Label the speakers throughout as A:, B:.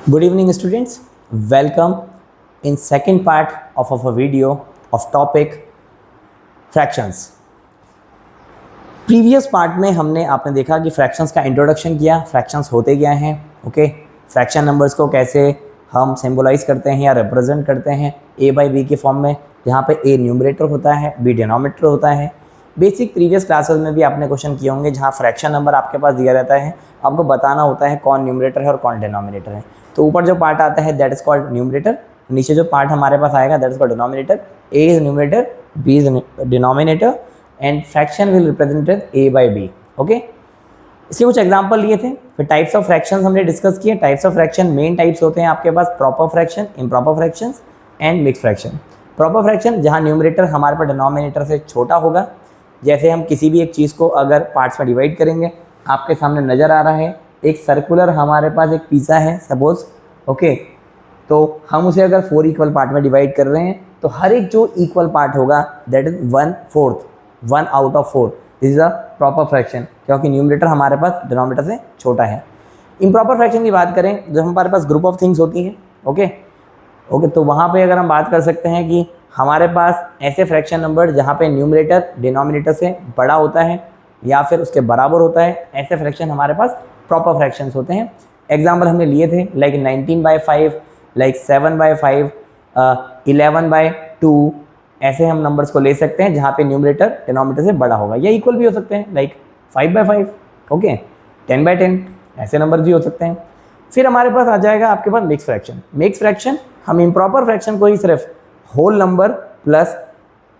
A: Good evening students, welcome in second part of our video of topic fractions. Previous part में हमने आपने देखा कि फ्रैक्शंस का इंट्रोडक्शन किया, फ्रैक्शंस होते क्या हैं, ओके, फ्रैक्शन नंबर्स को कैसे हम सिंबलाइज करते हैं या रिप्रेजेंट करते हैं a बाई बी के फॉर्म में, जहाँ पे a न्यूमरेटर होता है, b डिनोमिनेटर होता है. बेसिक प्रीवियस क्लासेस में भी आपने क्वेश्चन किए होंगे जहाँ फ्रैक्शन नंबर आपके पास दिया रहता है, आपको बताना होता है कौन न्यूमरेटर है और कौन डिनोमिनेटर है. तो ऊपर जो पार्ट आता है दैट इज कॉल्ड न्यूमरेटर, नीचे जो पार्ट हमारे पास आएगा that is called denominator. a is numerator, b is denominator and fraction will represented a by b. Okay, इसके कुछ एग्जांपल लिए थे. फिर टाइप्स ऑफ फ्रैक्शंस हमने डिस्कस किए. Types of fraction main types होते हैं आपके पास proper fraction, improper fractions and mix fraction. Proper fraction जहाँ न्यूमरेटर हमारे पास डिनोमिनेटर से छोटा होगा. जैसे हम किसी भी एक चीज़ को अगर पार्ट्स में डिवाइड करेंगे, आपके सामने नज़र आ रहा है एक सर्कुलर हमारे पास एक पिज़्ज़ा है सपोज, ओके, तो हम उसे अगर 4 इक्वल पार्ट में डिवाइड कर रहे हैं तो हर एक जो इक्वल पार्ट होगा that is 1/4, 1 out of 4. This is a proper fraction क्योंकि न्यूमरेटर हमारे पास डिनोमिनेटर से छोटा है. इम्प्रॉपर फ्रैक्शन की बात करें जब हमारे पास ग्रुप ऑफ थिंग्स होती हैं, ओके, तो वहाँ पे अगर हम बात कर सकते हैं कि हमारे पास ऐसे फ्रैक्शन नंबर जहाँ पे न्यूमरेटर डिनोमिनेटर से बड़ा होता है या फिर उसके बराबर होता है, ऐसे फ्रैक्शन हमारे पास प्रॉपर फ्रैक्शंस होते हैं. एग्जाम्पल हमने लिए थे लाइक 19/5, लाइक 7/5, 11/2. ऐसे हम नंबर्स को ले सकते हैं जहाँ पे न्यूमरेटर डिनोमिनेटर से बड़ा होगा, या इक्वल भी हो सकते हैं लाइक 5/5, ओके, 10/10. ऐसे नंबर भी हो सकते हैं. फिर हमारे पास आ जाएगा आपके पास मिक्स फ्रैक्शन. मिक्स फ्रैक्शन हम इम्प्रॉपर फ्रैक्शन को ही सिर्फ whole number plus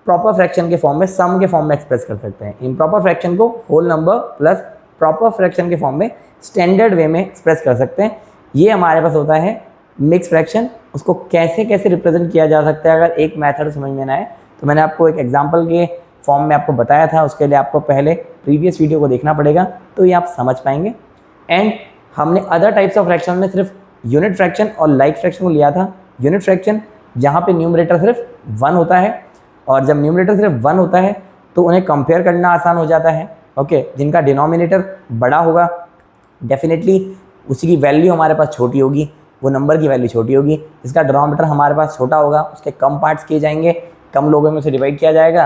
A: proper fraction के फॉर्म में, सम के फॉर्म में एक्सप्रेस कर सकते हैं. इम्प्रॉपर फ्रैक्शन को whole number plus proper fraction के फॉर्म में स्टैंडर्ड वे में एक्सप्रेस कर सकते हैं. ये हमारे पास होता है मिक्स फ्रैक्शन. उसको कैसे कैसे रिप्रेजेंट किया जा सकता है, अगर एक मेथड समझ में ना आए तो मैंने आपको एक एग्जांपल के फॉर्म में आपको बताया था. उसके लिए आपको पहले प्रीवियस वीडियो को देखना पड़ेगा तो ये आप समझ पाएंगे. एंड हमने अदर टाइप्स ऑफ फ्रैक्शन में सिर्फ यूनिट फ्रैक्शन और लाइक फ्रैक्शन को लिया था. यूनिट फ्रैक्शन जहाँ पे न्यूमरेटर सिर्फ 1 होता है, और जब न्यूमरेटर सिर्फ 1 होता है तो उन्हें कंपेयर करना आसान हो जाता है. ओके, जिनका डिनोमिनेटर बड़ा होगा डेफिनेटली उसी की वैल्यू हमारे पास छोटी होगी, वो नंबर की वैल्यू छोटी होगी. जिसका डिनोमिनेटर हमारे पास छोटा होगा उसके कम पार्ट्स किए जाएंगे, कम लोगों में उसे डिवाइड किया जाएगा.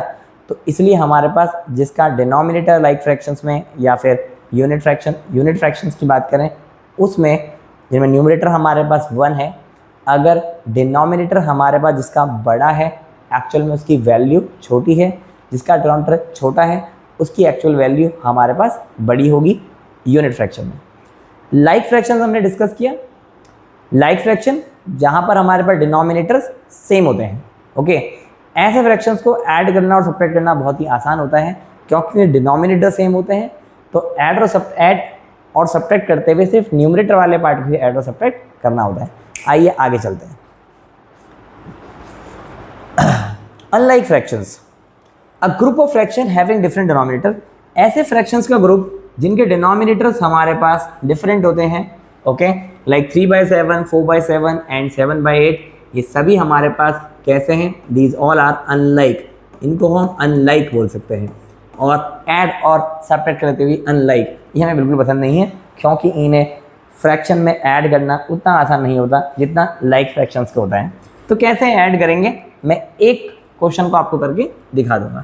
A: तो इसलिए हमारे पास जिसका डिनोमिनेटर लाइक फ्रैक्शंस में या फिर यूनिट फ्रैक्शंस की बात करें उसमें जिनमें न्यूमरेटर हमारे पास 1 है, अगर डिनोमिनेटर हमारे पास जिसका बड़ा है एक्चुअल में उसकी वैल्यू छोटी है, जिसका डिनोमिनेटर छोटा है उसकी एक्चुअल वैल्यू हमारे पास बड़ी होगी यूनिट फ्रैक्शन में. लाइक फ्रैक्शन हमने डिस्कस किया. लाइक फ्रैक्शन जहाँ पर हमारे पास डिनोमिनेटर्स सेम होते हैं, ओके, ऐसे फ्रैक्शंस को ऐड करना और सब्ट्रैक्ट करना बहुत ही आसान होता है क्योंकि डिनोमिनेटर सेम होते हैं. तो ऐड और सब्ट्रैक्ट करते हुए सिर्फ न्यूमरेटर वाले पार्ट को ही ऐड और सब्ट्रैक्ट करना होता है. आइए आगे चलते हैं. Unlike fractions, a group of fraction having different denominator. ऐसे फ्रैक्शंस का ग्रुप जिनके डिनोमिनेटर्स हमारे पास डिफरेंट होते हैं, ओके, लाइक 3/7, 4/7 एंड 7/8. ये सभी हमारे पास कैसे हैं? These all are unlike. इनको हम अनलाइक बोल सकते हैं. और ऐड और सब्ट्रैक्ट करते हुए अनलाइक ये हमें बिल्कुल पसंद नहीं है क्योंकि इन्हें फ्रैक्शन में ऐड करना उतना आसान नहीं होता जितना लाइक फ्रैक्शंस का होता है. तो कैसे ऐड करेंगे मैं एक क्वेश्चन को आपको करके दिखा दूंगा.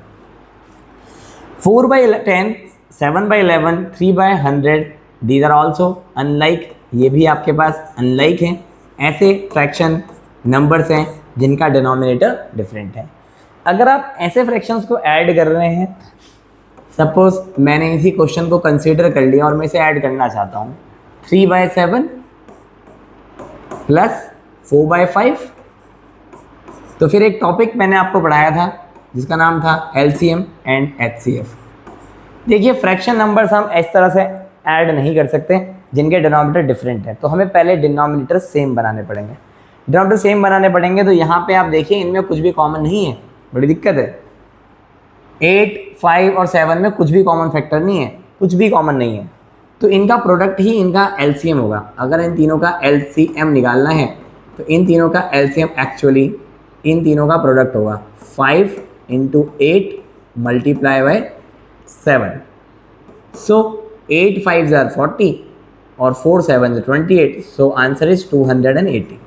A: 4/10, 7/11, 3/100, दीज आर ऑल्सो अनलाइक. ये भी आपके पास अनलाइक हैं. ऐसे फ्रैक्शन नंबर्स हैं जिनका डिनोमिनेटर डिफरेंट है. अगर आप ऐसे फ्रैक्शंस को ऐड कर रहे हैं, सपोज मैंने इसी क्वेश्चन को कंसीडर कर लिया और मैं इसे ऐड करना चाहता हूँ 3/7 प्लस 4/5. तो फिर एक टॉपिक मैंने आपको पढ़ाया था जिसका नाम था LCM एंड HCF. देखिए फ्रैक्शन नंबर्स हम इस तरह से ऐड नहीं कर सकते जिनके डिनोमिनेटर डिफरेंट है. तो हमें पहले डिनोमिनेटर सेम बनाने पड़ेंगे. डिनोमिनेटर सेम बनाने पड़ेंगे तो यहाँ पे आप देखिए इनमें कुछ भी कॉमन नहीं है, बड़ी दिक्कत है. 8, 5 और 7 में कुछ भी कॉमन फैक्टर नहीं है, कुछ भी कॉमन नहीं है. तो इनका प्रोडक्ट ही इनका LCM होगा. अगर इन तीनों का LCM निकालना है तो इन तीनों का LCM एक्चुअली इन तीनों का प्रोडक्ट होगा 5 × 8 × 7. सो 8 5s are 40 और 4 7 28, सो आंसर इज 280।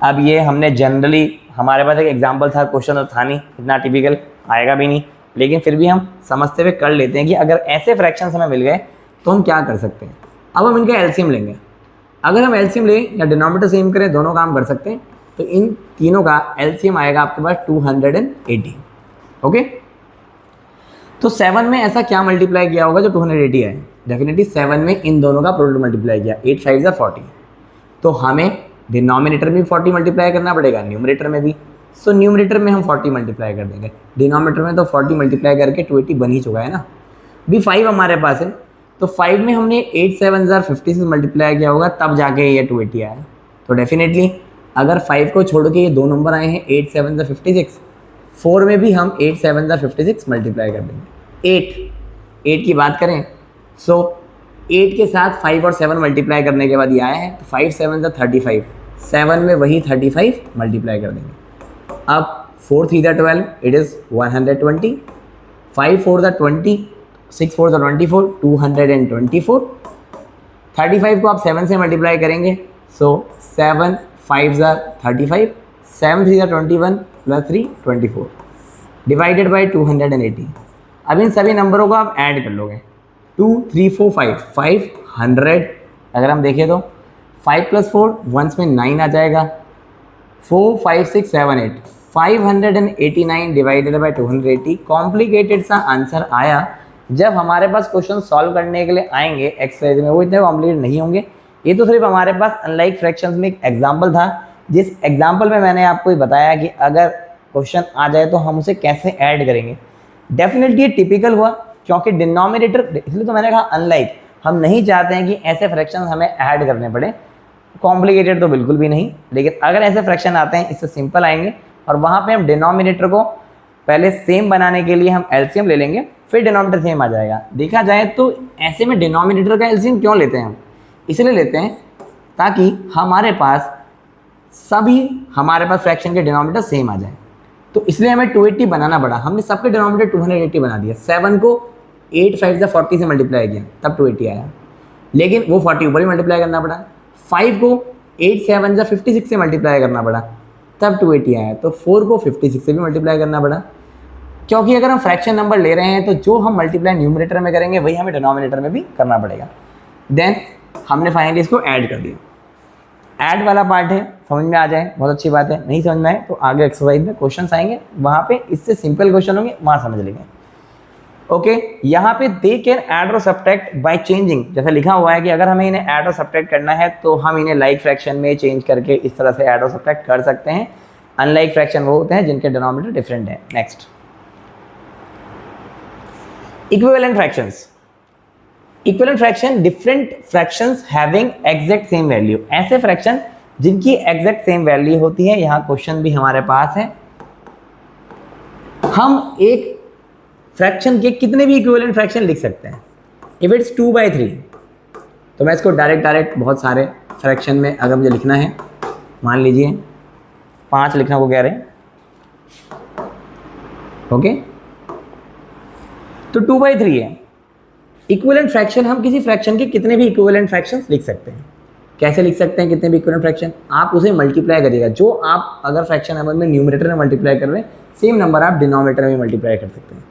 A: अब ये हमने जनरली, हमारे पास एक एग्जाम्पल था, क्वेश्चन तो था नहीं, इतना टिपिकल आएगा भी नहीं, लेकिन फिर भी हम समझते हुए कर लेते हैं कि अगर ऐसे फ्रैक्शंस हमें मिल गए तो हम क्या कर सकते हैं। अब हम इनका एलसीएम लेंगे। अगर हम एलसीएम लें या डिनोमिनेटर सेम करें, दोनों काम कर सकते हैं, तो इन तीनों का एलसीएम आएगा आपके पास 280। ओके, तो 7 में ऐसा क्या मल्टीप्लाई किया होगा जो 280 है? डेफिनेटली 7 में इन दोनों का प्रोडक्ट मल्टीप्लाई किया, 8 5 40, तो हमें डिनोमिनेटर में 40 मल्टीप्लाई करना पड़ेगा, न्यूमरेटर में भी। सो न्यूमरेटर में हम 40 मल्टीप्लाई कर देंगे, डिनोमिनेटर में तो 40 मल्टीप्लाई करके 280 बन ही चुका है ना। भी 5 हमारे पास है, तो 5 में हमने 8 7 56 मल्टीप्लाई किया होगा, तब जाके ये 280 आया। तो डेफिनेटली अगर 5 को छोड़ के ये दो नंबर आए हैं 8 7 56, 4 में भी हम 8 7 56 मल्टीप्लाई कर देंगे। 8 की बात करें, सो 8 के साथ 5 और 7 मल्टीप्लाई करने के बाद ये आया है, तो 5 7 35, 7 में वही 35 मल्टीप्लाई कर देंगे। अब 4 3 12, इट इज़ 120, 5 4 20, 6 4 24, 224। 35 को आप 7 से मल्टीप्लाई करेंगे, सो 7 5 35, 7 3 21 प्लस 3 24 डिवाइडेड बाई 280। अब इन सभी नंबरों को आप ऐड कर लोगे, 2 3 4 5 500। अगर हम देखें तो 5 + 4 वंस में 9 आ जाएगा, 4 5 6 7 8 589 डिवाइडेड बाई 280। कॉम्प्लिकेटेड सा आंसर आया। जब हमारे पास क्वेश्चन सॉल्व करने के लिए आएंगे एक्सरसाइज में, वो इतने कॉम्प्लिकेटेड नहीं होंगे। ये तो सिर्फ हमारे पास अनलाइक फ्रैक्शंस में एक एग्जांपल था, जिस एग्जांपल में मैंने आपको बताया कि अगर क्वेश्चन आ जाए तो हम उसे कैसे ऐड करेंगे। डेफिनेटली ये टिपिकल हुआ, क्योंकि डिनोमिनेटर, इसलिए तो मैंने कहा अनलाइक, हम नहीं चाहते हैं कि ऐसे फ्रैक्शन हमें ऐड करने पड़े। कॉम्प्लिकेटेड तो बिल्कुल भी नहीं, लेकिन अगर ऐसे फ्रैक्शन आते हैं इससे सिंपल आएंगे, और वहाँ पे हम डिनोमिनेटर को पहले सेम बनाने के लिए हम एलसीएम ले लेंगे, फिर डिनोमिनेटर सेम आ जाएगा। देखा जाए तो ऐसे में डिनोमिनेटर का एलसीएम क्यों लेते हैं हम? इसलिए लेते हैं ताकि हमारे पास फ्रैक्शन के डिनोमिनेटर सेम आ जाए। तो इसलिए हमें 280 बनाना पड़ा। हमने सबके डिनोमिनेटर 280 बना दिया। 7 को 8 5 40 से मल्टीप्लाई किया, तब 280 आया, लेकिन वो 40 ऊपर ही मल्टीप्लाई करना पड़ा। 5 को 8 7 56 से मल्टीप्लाई करना पड़ा, तब 280 आया। तो 4 को 56 से भी मल्टीप्लाई करना पड़ा, क्योंकि अगर हम फ्रैक्शन नंबर ले रहे हैं तो जो हम मल्टीप्लाई न्यूमरेटर में करेंगे वही हमें डिनोमिनेटर में भी करना पड़ेगा। देन हमने फाइनली इसको ऐड कर दिया। ऐड वाला पार्ट है, समझ में आ जाए बहुत अच्छी बात है, नहीं समझ में आए तो आगे एक्सरसाइज में क्वेश्चंस आएंगे, वहाँ पे इससे सिंपल क्वेश्चन होंगे, वहाँ समझ लेंगे। ओके, यहाँ पे दे कैन ऐड और सब्ट्रैक्ट बाय चेंजिंग, जैसा लिखा हुआ है कि अगर हमें इन्हें ऐड और सब्ट्रैक्ट करना है तो हम इन्हें लाइक फ्रैक्शन में चेंज करके इस तरह से ऐड और सब्ट्रैक्ट कर सकते हैं। अनलाइक फ्रैक्शन वो होते हैं जिनके डिनोमिनेटर डिफरेंट है। Next, equivalent fractions. Equivalent fraction, different fractions having exact same value, ऐसे फ्रैक्शन जिनकी एग्जैक्ट सेम वैल्यू होती है। यहाँ क्वेश्चन भी हमारे पास है। हम एक फ्रैक्शन के कितने भी इक्विवेलेंट फ्रैक्शन लिख सकते हैं। इफ इट्स 2/3, तो मैं इसको डायरेक्ट बहुत सारे फ्रैक्शन में अगर मुझे लिखना है, मान लीजिए 5 लिखना को कह रहे हैं, ओके, तो 2/3 है। इक्विवेलेंट फ्रैक्शन, हम किसी फ्रैक्शन के कितने भी इक्विवेलेंट फ्रैक्शंस लिख सकते हैं। कैसे लिख सकते हैं कितने भी इक्विवेलेंट फ्रैक्शन? आप उसे मल्टीप्लाई करिएगा, जो आप अगर फ्रैक्शन नंबर में न्यूमरेटर में मल्टीप्लाई कर रहे हैं, सेम नंबर आप डिनोमिनेटर में मल्टीप्लाई कर सकते हैं।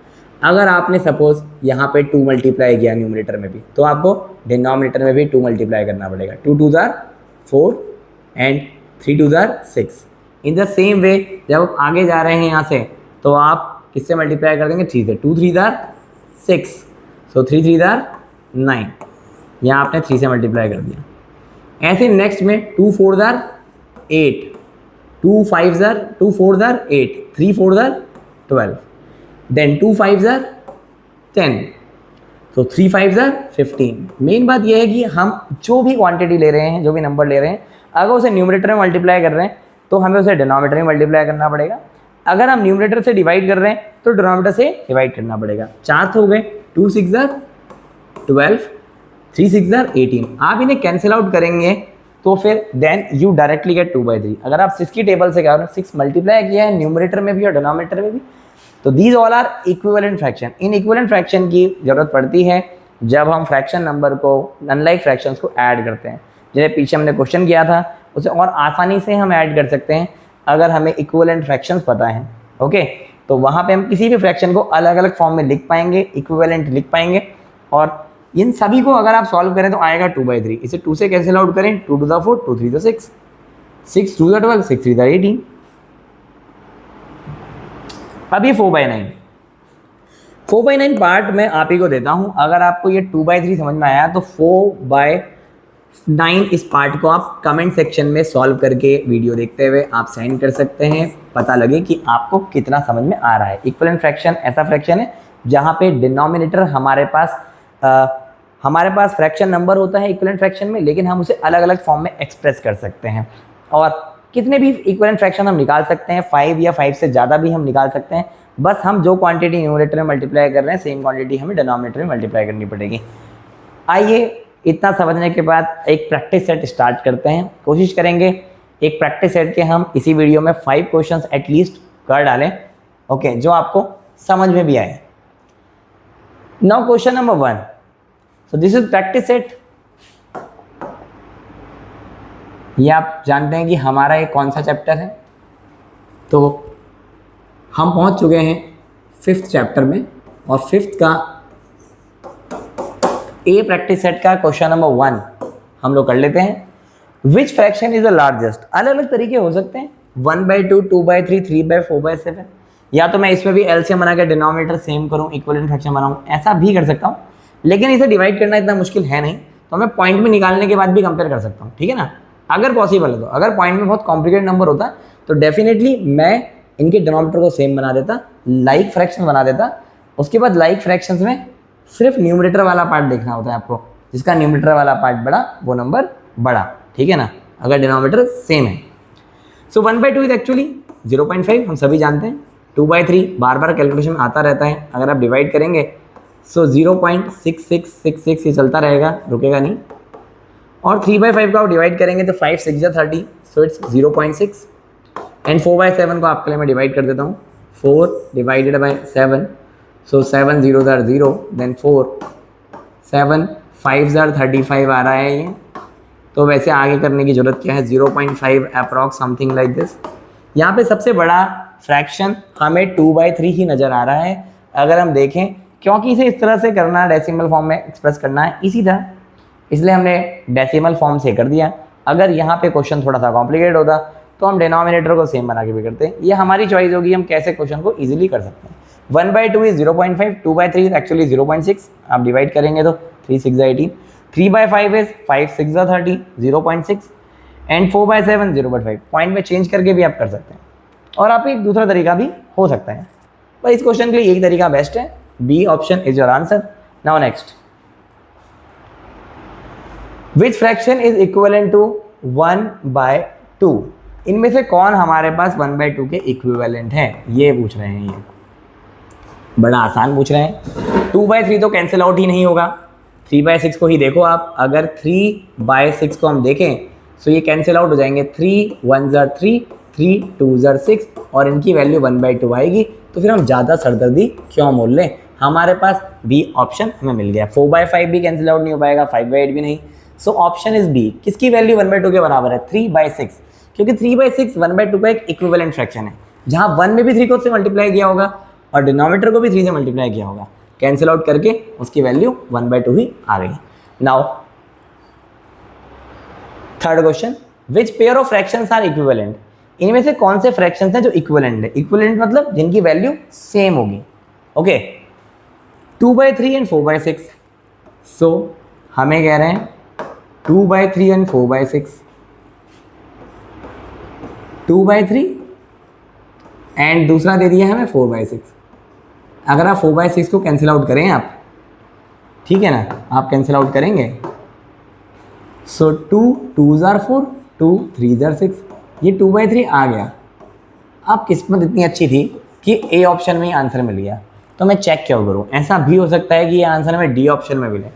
A: अगर आपने सपोज यहाँ पे 2 मल्टीप्लाई किया न्यूमरेटर में भी, तो आपको डिनोमिनेटर में भी 2 मल्टीप्लाई करना पड़ेगा। 2 2 4 and 3 2 6। In the same way जब आप आगे जा रहे हैं यहाँ से, तो आप किससे मल्टीप्लाई कर देंगे? 3 से। 2 3 6, सो 3 3 9। यहाँ आपने 3 से मल्टीप्लाई कर दिया। ऐसे नेक्स्ट में 2 4 8, 2 5 2 4 8, 3 4 12, देन 2 5 10, तो 3 5 15। मेन बात यह है कि हम जो भी क्वांटिटी ले रहे हैं, जो भी नंबर ले रहे हैं, अगर उसे न्यूमरेटर में मल्टीप्लाई कर रहे हैं तो हमें उसे डिनोमिनेटर में मल्टीप्लाई करना पड़ेगा। अगर हम न्यूमरेटर से डिवाइड कर रहे हैं तो डिनोमिनेटर से डिवाइड करना पड़ेगा। 4 हो गए, 2 6 12, 3 6 18। आप इन्हें कैंसिल आउट करेंगे तो फिर देन यू डायरेक्टली गेट 2/3। अगर आप 6 की टेबल से क्या हो, 6 मल्टीप्लाई किया है न्यूमरेटर में भी और डिनोमिनेटर में भी, तो these all are equivalent fraction. इन इक्विवेलेंट फ्रैक्शन की जरूरत पड़ती है जब हम फ्रैक्शन नंबर को अनलाइक फ्रैक्शंस को ऐड करते हैं, जैसे पीछे हमने क्वेश्चन किया था उसे और आसानी से हम ऐड कर सकते हैं अगर हमें इक्विवेलेंट फ्रैक्शंस पता हैं। ओके, तो वहाँ पे हम किसी भी फ्रैक्शन को अलग अलग फॉर्म में लिख पाएंगे, इक्विवेलेंट लिख पाएंगे, और इन सभी को अगर आप सॉल्व करें तो आएगा 2/3। इसे 2 से कैंसिल आउट करें, 2 to the 4, 2 3 to 6, 6 2 the 12, 6 3 the 18। अब ये 4/9, 4/9 पार्ट मैं आप ही को देता हूं। अगर आपको ये 2/3 समझ में आया तो 4/9 इस पार्ट को आप कमेंट सेक्शन में सॉल्व करके वीडियो देखते हुए आप सेंड कर सकते हैं, पता लगे कि आपको कितना समझ में आ रहा है। इक्विवेलेंट फ्रैक्शन ऐसा फ्रैक्शन है जहां पे डिनोमिनेटर हमारे पास फ्रैक्शन नंबर होता है इक्विवेलेंट फ्रैक्शन में, लेकिन हम उसे अलग अलग फॉर्म में एक्सप्रेस कर सकते हैं, और कितने भी इक्विवेलेंट फ्रैक्शन हम निकाल सकते हैं, 5 या 5 से ज़्यादा भी हम निकाल सकते हैं। बस हम जो क्वांटिटी न्यूमरेटर में मल्टीप्लाई कर रहे हैं सेम क्वांटिटी हमें डिनोमिनेटर में मल्टीप्लाई करनी पड़ेगी। आइए इतना समझने के बाद एक प्रैक्टिस सेट स्टार्ट करते हैं। कोशिश करेंगे एक प्रैक्टिस सेट के हम इसी वीडियो में 5 क्वेश्चंस एटलीस्ट कर डालें, ओके, जो आपको समझ में भी आए। Now question number 1, so this is practice set. ये आप जानते हैं कि हमारा ये कौन सा चैप्टर है, तो हम पहुंच चुके हैं 5th चैप्टर में, और 5th का ए प्रैक्टिस सेट का क्वेश्चन नंबर 1 हम लोग कर लेते हैं। विच फ्रैक्शन इज द लार्जेस्ट? अलग अलग तरीके हो सकते हैं, 1/2, 2/3, 3/4/7, या तो मैं इसमें भी एलसीएम बना के डिनोमिनेटर सेम करूं, इक्विवेलेंट फ्रैक्शन बनाऊं, ऐसा भी कर सकता हूं, लेकिन इसे डिवाइड करना इतना मुश्किल है नहीं, तो मैं पॉइंट में निकालने के बाद भी कंपेयर कर सकता हूं, ठीक है ना, अगर पॉसिबल है तो। अगर पॉइंट में बहुत कॉम्प्लिकेटेड नंबर होता तो डेफिनेटली मैं इनके डिनोमिनेटर को सेम बना देता, लाइक फ्रैक्शन बना देता। उसके बाद लाइक फ्रैक्शंस में सिर्फ न्यूमरेटर वाला पार्ट देखना होता है आपको, जिसका न्यूमरेटर वाला पार्ट बड़ा वो नंबर बड़ा, ठीक है ना, अगर डिनोमिनेटर सेम है। सो 1/2 इज एक्चुअली 0.5, हम सभी जानते हैं। 2/3 बार बार कैलकुलेशन में आता रहता है, अगर आप डिवाइड करेंगे सो 0.6666 ये चलता रहेगा, रुकेगा नहीं। और 3/5 को आप डिवाइड करेंगे तो 5 6 30, सो इट्स 0.6। एंड 4/7 को आपके लिए मैं डिवाइड कर देता हूँ, 4 डिवाइडेड बाई 7, सो 7 0 0, देन 4 7 5 35 आ रहा है ये। तो वैसे आगे करने की जरूरत क्या है, 0.5 अप्रॉक्स समथिंग लाइक दिस। यहाँ पे सबसे बड़ा फ्रैक्शन हमें 2/3 ही नज़र आ रहा है अगर हम देखें, क्योंकि इसे इस तरह से करना है, डेसिमल फॉर्म में एक्सप्रेस करना है इसी तरह, इसलिए हमने डेसिमल फॉर्म से कर दिया। अगर यहाँ पे क्वेश्चन थोड़ा सा कॉम्प्लिकेट होता तो हम डिनोमिनेटर को सेम बना के भी करते हैं। ये हमारी चॉइस होगी, हम कैसे क्वेश्चन को इजीली कर सकते हैं। 1/2 इज 0.5, 2/3 इज एक्चुअली 0.6, आप डिवाइड करेंगे तो 3 6 18, 3/5 इज 5 6 30, 0.6, एंड 4/7 0.5। पॉइंट में चेंज करके भी आप कर सकते हैं, और आप एक दूसरा तरीका भी हो सकता है, पर इस क्वेश्चन के लिए यही तरीका बेस्ट है। B option is your answer. Now next, which fraction is equivalent to 1/2? इनमें से कौन हमारे पास 1/2 के इक्विवेलेंट है, ये पूछ रहे हैं। ये बड़ा आसान पूछ रहे हैं। 2/3 तो कैंसिल आउट ही नहीं होगा, 3/6 को ही देखो आप, अगर 3/6 को हम देखें तो ये कैंसिल आउट हो जाएंगे, 3 1 3, 3 2 6, और इनकी वैल्यू 1/2 आएगी। तो फिर हम ज़्यादा सरदर्दी क्यों मोल लें, हमारे पास बी ऑप्शन हमें मिल गया। 4/5 भी कैंसिल आउट नहीं हो पाएगा, 5/8 भी नहीं, सो ऑप्शन इज बी। किसकी वैल्यू 1/2 के बराबर है, 3/6, क्योंकि 3/6 1/2 का एक इक्विवेलेंट फ्रैक्शन है, जहां 1 में भी 3 को से मल्टीप्लाई किया होगा और डिनोमिनेटर को भी 3 से मल्टीप्लाई किया होगा, कैंसिल आउट करके उसकी वैल्यू 1/2 ही आ गई। Now third question, which pair of fractions are equivalent? इनमें से कौन से फ्रैक्शंस हैं जो इक्विवेलेंट है? इक्विवेलेंट मतलब जिनकी वैल्यू सेम होगी, ओके। 2/3 एंड 4/6, सो हमें कह रहे हैं 2/3 एंड 4/6, 2/3 एंड दूसरा दे दिया हमें 4/6। अगर आप 4/6 को कैंसिल आउट करें आप, ठीक है ना, आप कैंसिल आउट करेंगे, सो 2 2s are 4, 2 3s are 6, ये 2/3 आ गया। अब किस्मत इतनी अच्छी थी कि ए ऑप्शन में ही आंसर मिल गया, तो मैं चेक क्यों करूँ? ऐसा भी हो सकता है कि ये आंसर हमें डी ऑप्शन में मिले,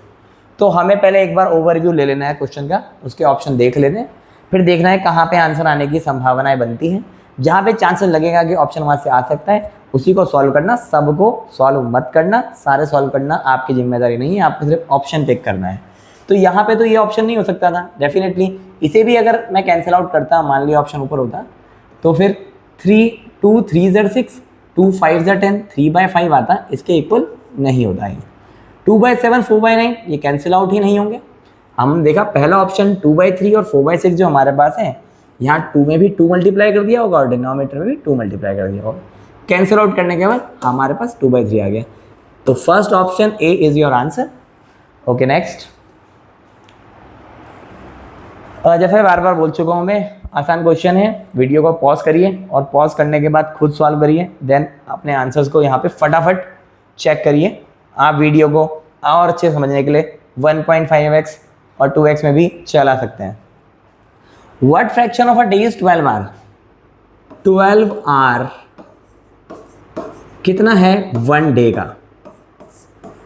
A: तो हमें पहले एक बार ओवरव्यू ले लेना है क्वेश्चन का, उसके ऑप्शन देख लेते हैं, फिर देखना है कहाँ पे आंसर आने की संभावनाएं बनती हैं। जहाँ पे चांसेस लगेगा कि ऑप्शन वहाँ से आ सकता है, उसी को सॉल्व करना, सबको सॉल्व मत करना, सारे सॉल्व करना आपकी जिम्मेदारी नहीं है, आपको सिर्फ ऑप्शन पिक करना है। तो यहाँ पे तो ये ऑप्शन नहीं हो सकता था डेफिनेटली, इसे भी अगर मैं कैंसिल आउट करता, मान लिया ऑप्शन ऊपर होता, तो फिर 3 2 3 ज़र 6, 2 5 ज़र 10, 3/5 आता, इसके इक्वल नहीं होता है। 2/7 4/9 ये कैंसिल आउट ही नहीं होंगे। हम देखा पहला ऑप्शन 2/3 और 4/6 जो हमारे पास है, यहाँ 2 में भी 2 मल्टीप्लाई कर दिया होगा और डिनोमिनेटर में भी 2 मल्टीप्लाई कर दिया होगा। कैंसिल आउट करने के बाद हमारे पास 2/3 आ गया। तो first option A is your answer. Okay next. जैसे बार बार बोल चुका हूँ मैं, आसान क्वेश्चन है, वीडियो को पॉज करिए और पॉज करने के बाद खुद सॉल्व करिए, देन अपने आंसर्स को यहाँ पे फटाफट चेक करिए। आप वीडियो को और अच्छे समझने के लिए 1.5x और 2x में भी चला सकते हैं। What fraction of a day is 12 hour? 12 hour कितना है 1 डे का?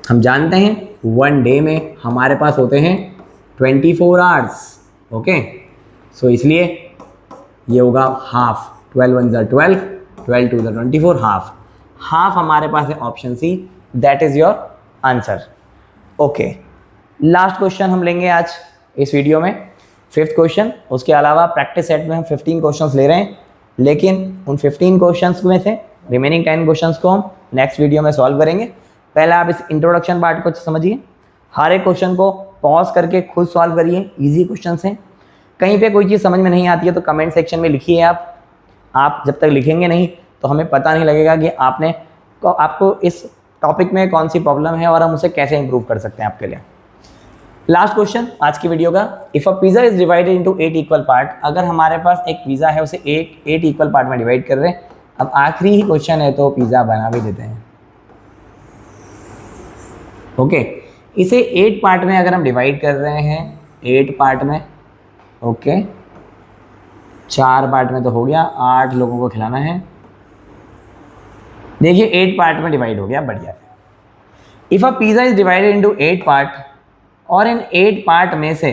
A: हम जानते हैं 1 डे में हमारे पास होते हैं 24 आवर्स। ओके, सो इसलिए ये होगा हाफ। 12 1 ज़र 12, 12 2 ज़र 24, हाफ। हाफ हमारे पास है option C, that is your answer. Okay, last question हम लेंगे आज इस वीडियो में, 5th क्वेश्चन। उसके अलावा प्रैक्टिस सेट में हम 15 क्वेश्चंस ले रहे हैं, लेकिन उन 15 क्वेश्चंस में से रिमेनिंग 10 क्वेश्चंस को हम नेक्स्ट वीडियो में सॉल्व करेंगे। पहले आप इस इंट्रोडक्शन पार्ट को समझिए, हर एक क्वेश्चन को पॉज करके खुद सॉल्व करिए, इजी क्वेश्चन हैं। कहीं पे कोई चीज़ समझ में नहीं आती है तो कमेंट सेक्शन में लिखिए। आप जब तक लिखेंगे नहीं तो हमें पता नहीं लगेगा कि आपको इस टॉपिक में कौन सी प्रॉब्लम है और हम उसे कैसे इंप्रूव कर सकते हैं आपके लिए। लास्ट क्वेश्चन आज की वीडियो का, if a pizza is divided into 8 equal part. अगर हमारे पास एक पिज़्ज़ा है, उसे 8 इक्वल पार्ट में डिवाइड कर रहे हैं। अब आखिरी ही क्वेश्चन है तो पिज़्ज़ा बना भी देते हैं। ओके, इसे 8 पार्ट में अगर हम डिवाइड कर रहे हैं, 8 पार्ट में, ओके 4 पार्ट में तो हो गया, 8 लोगों को खिलाना है। देखिए 8 पार्ट में डिवाइड हो गया, बढ़िया है। If a pizza is divided into 8 part और इन 8 पार्ट में से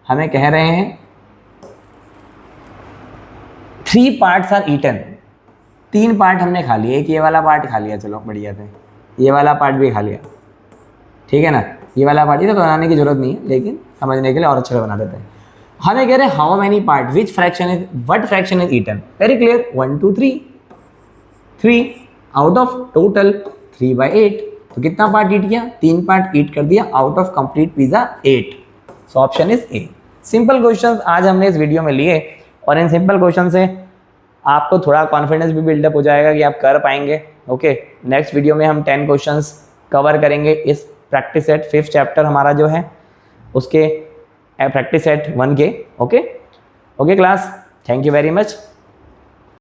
A: हमें कह रहे हैं 3 पार्ट्स आर ईटन। 3 पार्ट हमने खा लिए, एक ये वाला पार्ट खा लिया, चलो बढ़िया से, ये वाला पार्ट भी खा लिया, ठीक है ना। ये वाला पार्ट तो बनाने की जरूरत नहीं है, लेकिन समझने के लिए और अच्छे से बना देते हैं। हमें कह रहे हैं how many part, which fraction is, what fraction is eaten. Very clear, 1 2 3 out of total 3/8। तो कितना पार्ट ईट किया? 3 पार्ट ईट कर दिया out of complete pizza 8। So option is a. Simple question आज हमने इस वीडियो में लिए और इन सिंपल क्वेश्चन से आपको थोड़ा कॉन्फिडेंस भी बिल्डअप हो जाएगा कि आप कर पाएंगे। ओके, नेक्स्ट वीडियो में हम 10 क्वेश्चंस कवर करेंगे इस प्रैक्टिस सेट 5th चैप्टर हमारा जो है उसके प्रैक्टिस सेट 1 के। Okay class, thank you very much.